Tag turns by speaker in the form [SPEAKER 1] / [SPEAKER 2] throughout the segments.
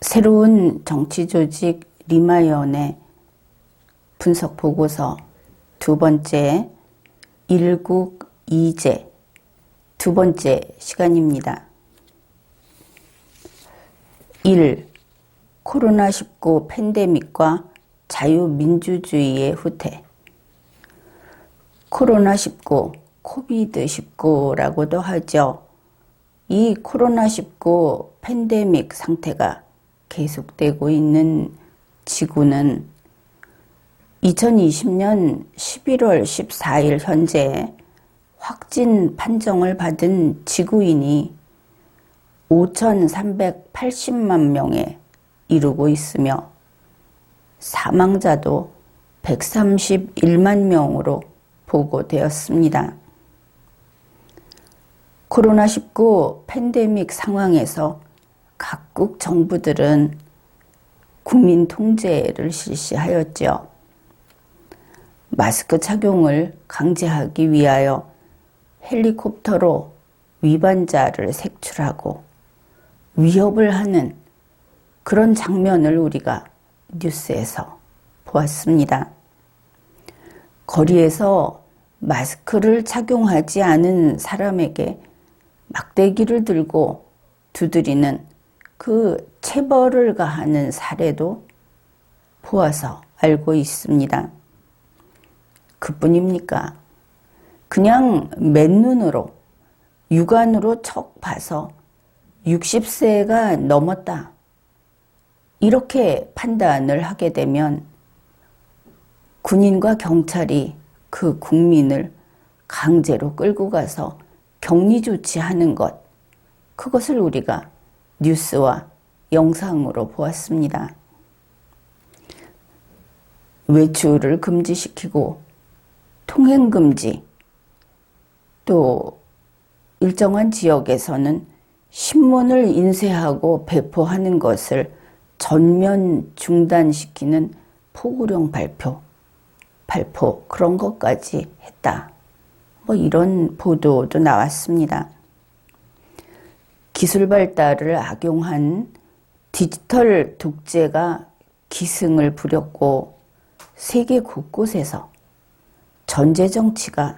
[SPEAKER 1] 새로운 정치조직 리마연의 분석 보고서 두 번째, 일국 이제 두 번째 시간입니다. 1. 코로나19 팬데믹과 자유민주주의의 후퇴. 코로나19, 코비드19라고도 하죠. 이 코로나19 팬데믹 상태가 계속되고 있는 지구는 2020년 11월 14일 현재 확진 판정을 받은 지구인이 5,380만 명에 이르고 있으며 사망자도 131만 명으로 보고되었습니다. 코로나19 팬데믹 상황에서 각국 정부들은 국민 통제를 실시하였죠. 마스크 착용을 강제하기 위하여 헬리콥터로 위반자를 색출하고 위협을 하는 그런 장면을 우리가 뉴스에서 보았습니다. 거리에서 마스크를 착용하지 않은 사람에게 막대기를 들고 두드리는 그 체벌을 가하는 사례도 보아서 알고 있습니다. 그뿐입니까? 그냥 맨눈으로 육안으로 척 봐서 60세가 넘었다. 이렇게 판단을 하게 되면 군인과 경찰이 그 국민을 강제로 끌고 가서 격리 조치하는 것, 그것을 우리가 뉴스와 영상으로 보았습니다. 외출을 금지시키고 통행금지, 또 일정한 지역에서는 신문을 인쇄하고 배포하는 것을 전면 중단시키는 포고령 발표 그런 것까지 했다. 이런 보도도 나왔습니다. 기술 발달을 악용한 디지털 독재가 기승을 부렸고 세계 곳곳에서 전제 정치가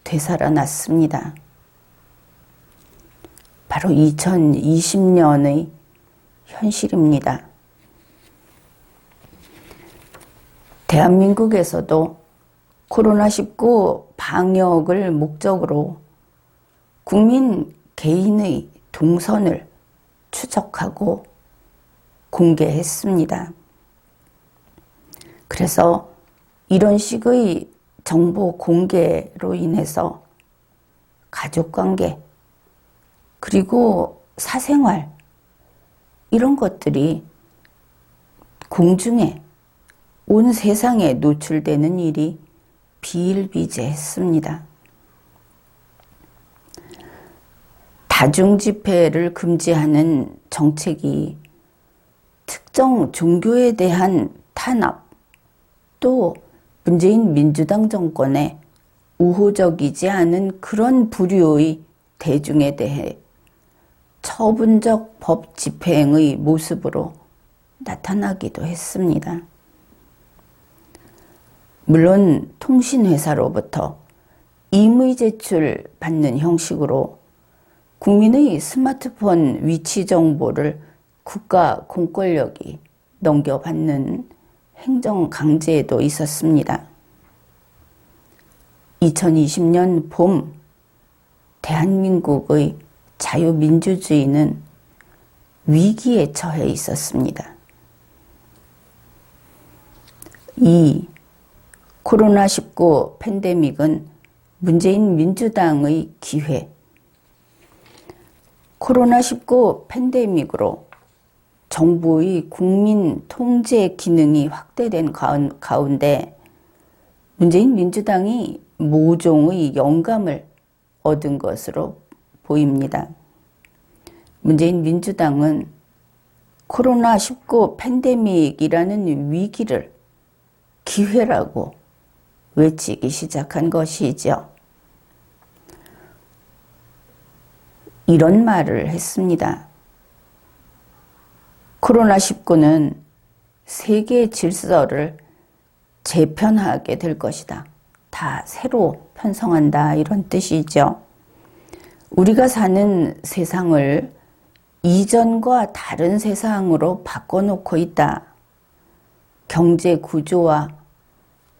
[SPEAKER 1] 되살아났습니다. 바로 2020년의 현실입니다. 대한민국에서도 코로나19 방역을 목적으로 국민 개인의 동선을 추적하고 공개했습니다. 그래서 이런 식의 정보 공개로 인해서 가족관계 그리고 사생활 이런 것들이 공중에 온 세상에 노출되는 일이 비일비재했습니다. 다중집회를 금지하는 정책이 특정 종교에 대한 탄압, 또 문재인 민주당 정권의 우호적이지 않은 그런 부류의 대중에 대해 처분적 법 집행의 모습으로 나타나기도 했습니다. 물론 통신회사로부터 임의 제출 받는 형식으로 국민의 스마트폰 위치 정보를 국가 공권력이 넘겨받는 행정 강제도 있었습니다. 2020년 봄 대한민국의 자유민주주의는 위기에 처해 있었습니다. 2. 코로나19 팬데믹은 문재인 민주당의 기회. 코로나19 팬데믹으로 정부의 국민 통제 기능이 확대된 가운데 문재인 민주당이 모종의 영감을 얻은 것으로 보입니다. 문재인 민주당은 코로나19 팬데믹이라는 위기를 기회라고 외치기 시작한 것이죠. 이런 말을 했습니다. 코로나19는 세계 질서를 재편하게 될 것이다. 다 새로 편성한다, 이런 뜻이죠. 우리가 사는 세상을 이전과 다른 세상으로 바꿔놓고 있다. 경제 구조와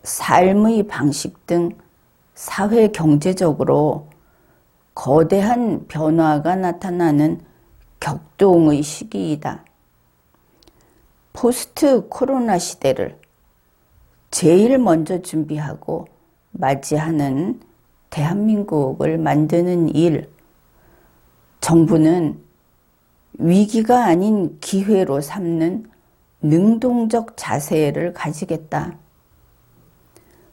[SPEAKER 1] 삶의 방식 등 사회 경제적으로 거대한 변화가 나타나는 격동의 시기이다. 포스트 코로나 시대를 제일 먼저 준비하고 맞이하는 대한민국을 만드는 일, 정부는 위기가 아닌 기회로 삼는 능동적 자세를 가지겠다.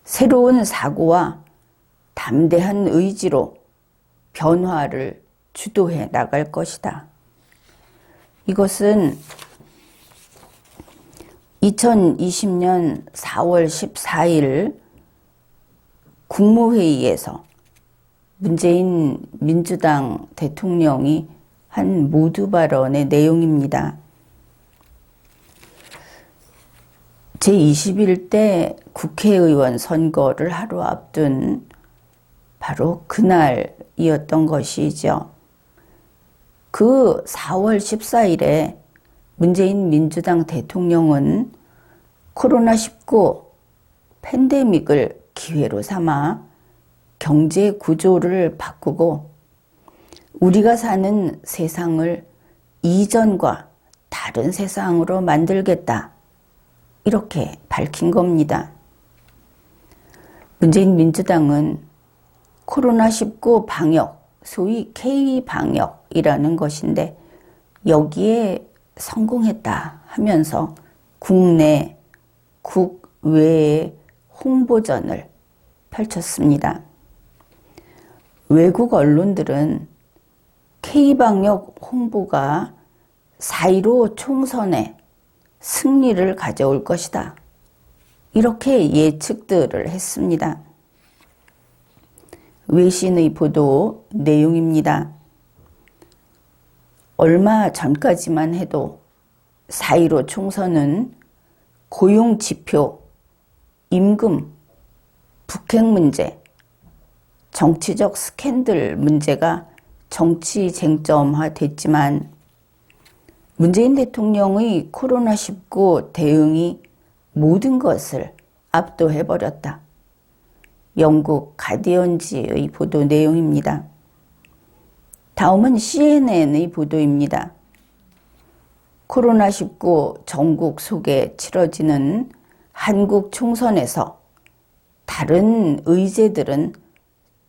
[SPEAKER 1] 새로운 사고와 담대한 의지로 변화를 주도해 나갈 것이다. 이것은 2020년 4월 14일 국무회의에서 문재인 민주당 대통령이 한 모두 발언의 내용입니다. 제21대 국회의원 선거를 하루 앞둔 바로 그날이었던 것이죠. 그 4월 14일에 문재인 민주당 대통령은 코로나19 팬데믹을 기회로 삼아 경제 구조를 바꾸고 우리가 사는 세상을 이전과 다른 세상으로 만들겠다, 이렇게 밝힌 겁니다. 문재인 민주당은 코로나19 방역, 소위 K방역이라는 것인데 여기에 성공했다 하면서 국내, 국외의 홍보전을 펼쳤습니다. 외국 언론들은 K방역 홍보가 4.15 총선에 승리를 가져올 것이다, 이렇게 예측들을 했습니다. 외신의 보도 내용입니다. 얼마 전까지만 해도 4.15 총선은 고용지표, 임금, 북핵 문제, 정치적 스캔들 문제가 정치 쟁점화됐지만 문재인 대통령의 코로나19 대응이 모든 것을 압도해버렸다. 영국 가디언지의 보도 내용입니다. 다음은 CNN의 보도입니다. 코로나19 전국 속에 치러지는 한국 총선에서 다른 의제들은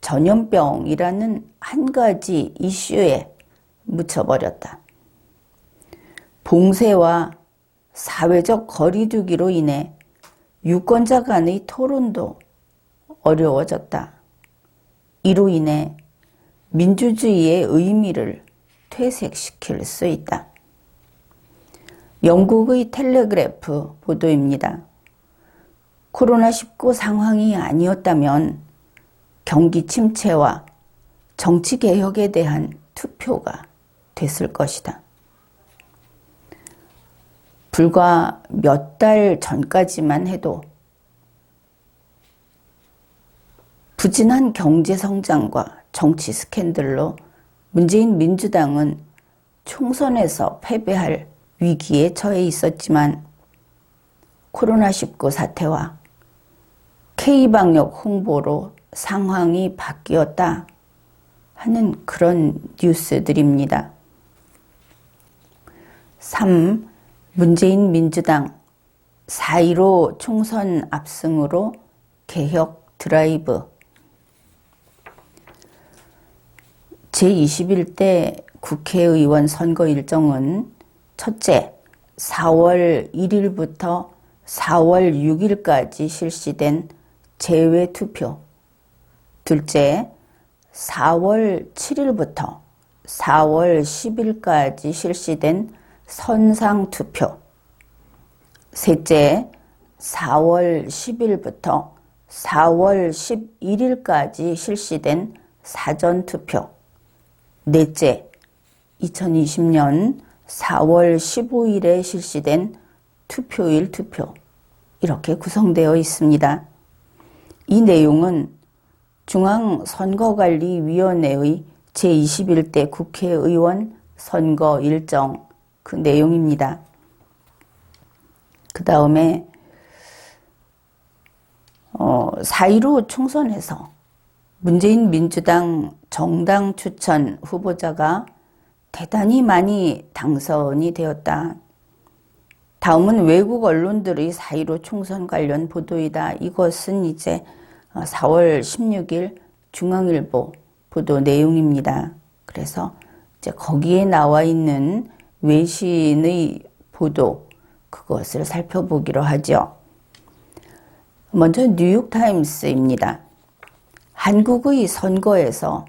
[SPEAKER 1] 전염병이라는 한 가지 이슈에 묻혀버렸다. 봉쇄와 사회적 거리두기로 인해 유권자 간의 토론도 어려워졌다. 이로 인해 민주주의의 의미를 퇴색시킬 수 있다. 영국의 텔레그래프 보도입니다. 코로나19 상황이 아니었다면 경기 침체와 정치 개혁에 대한 투표가 됐을 것이다. 불과 몇 달 전까지만 해도 부진한 경제 성장과 정치 스캔들로 문재인 민주당은 총선에서 패배할 위기에 처해 있었지만 코로나19 사태와 K방역 홍보로 상황이 바뀌었다 하는 그런 뉴스들입니다. 3. 문재인 민주당 4.15 총선 압승으로 개혁 드라이브. 제21대 국회의원 선거 일정은 첫째, 4월 1일부터 4월 6일까지 실시된 제외투표. 둘째, 4월 7일부터 4월 10일까지 실시된 선상투표. 셋째, 4월 10일부터 4월 11일까지 실시된 사전투표. 넷째, 2020년 4월 15일에 실시된 투표일 투표, 이렇게 구성되어 있습니다. 이 내용은 중앙선거관리위원회의 제21대 국회의원 선거 일정 그 내용입니다. 그 다음에 4.15 총선에서 문재인 민주당 정당 추천 후보자가 대단히 많이 당선이 되었다. 다음은 외국 언론들의 4.15 총선 관련 보도이다. 이것은 이제 4월 16일 중앙일보 보도 내용입니다. 그래서 이제 거기에 나와 있는 외신의 보도, 그것을 살펴보기로 하죠. 먼저 뉴욕타임스입니다. 한국의 선거에서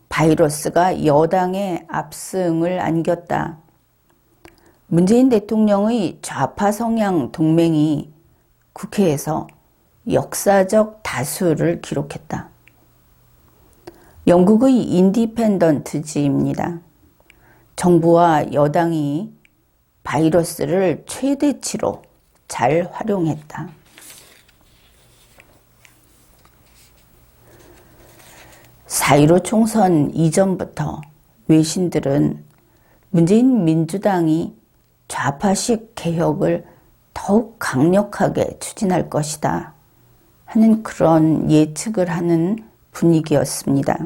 [SPEAKER 1] 바이러스가 여당의 압승을 안겼다. 문재인 대통령의 좌파 성향 동맹이 국회에서 역사적 다수를 기록했다. 영국의 인디펜던트지입니다. 정부와 여당이 바이러스를 최대치로 잘 활용했다. 사.15 총선 이전부터 외신들은 문재인 민주당이 좌파식 개혁을 더욱 강력하게 추진할 것이다 하는 그런 예측을 하는 분위기였습니다.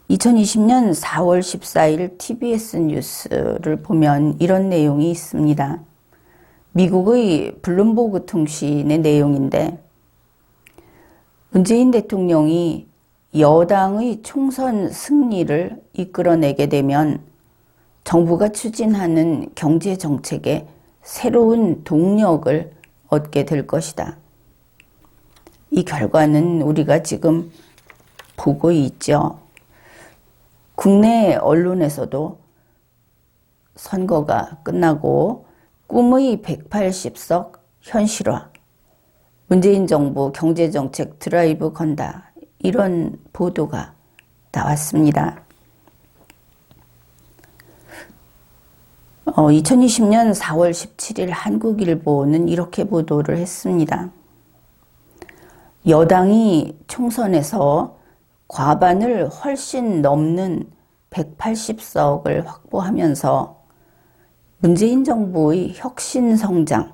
[SPEAKER 1] 2020년 4월 14일 TBS 뉴스를 보면 이런 내용이 있습니다. 미국의 블룸버그 통신의 내용인데, 문재인 대통령이 여당의 총선 승리를 이끌어내게 되면 정부가 추진하는 경제 정책에 새로운 동력을 얻게 될 것이다. 이 결과는 우리가 지금 보고 있죠. 국내 언론에서도 선거가 끝나고 꿈의 180석 현실화, 문재인 정부 경제정책 드라이브 건다, 이런 보도가 나왔습니다. 2020년 4월 17일 한국일보는 이렇게 보도를 했습니다. 여당이 총선에서 과반을 훨씬 넘는 180석을 확보하면서 문재인 정부의 혁신성장,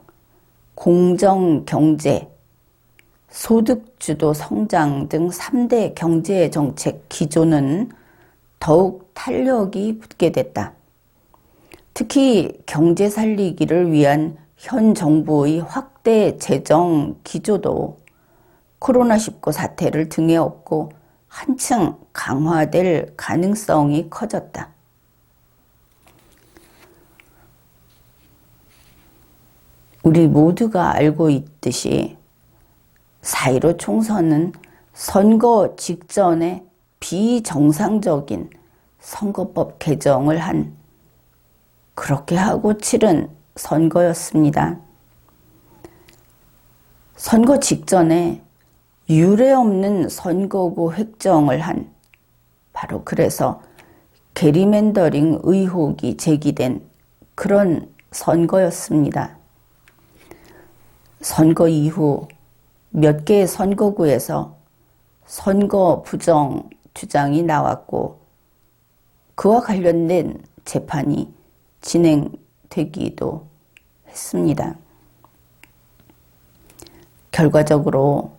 [SPEAKER 1] 공정경제, 소득주도 성장 등 3대 경제정책 기조는 더욱 탄력이 붙게 됐다. 특히 경제 살리기를 위한 현 정부의 확대 재정 기조도 코로나19 사태를 등에 업고 한층 강화될 가능성이 커졌다. 우리 모두가 알고 있듯이 4.15 총선은 선거 직전에 비정상적인 선거법 개정을 한, 그렇게 하고 치른 선거였습니다. 선거 직전에 유례없는 선거구 획정을 한, 바로 그래서 게리맨더링 의혹이 제기된 그런 선거였습니다. 선거 이후 몇 개의 선거구에서 선거 부정 주장이 나왔고, 그와 관련된 재판이 진행되기도 했습니다. 결과적으로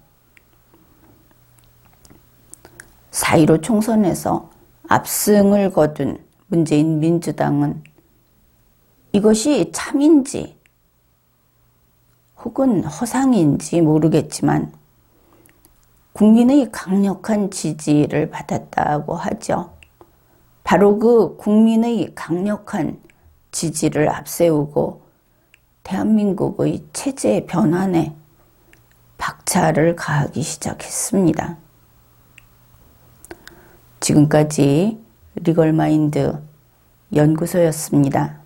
[SPEAKER 1] 4.15 총선에서 압승을 거둔 문재인 민주당은 이것이 참인지 혹은 허상인지 모르겠지만 국민의 강력한 지지를 받았다고 하죠. 바로 그 국민의 강력한 지지를 앞세우고 대한민국의 체제 변환에 박차를 가하기 시작했습니다. 지금까지 리걸마인드 연구소였습니다.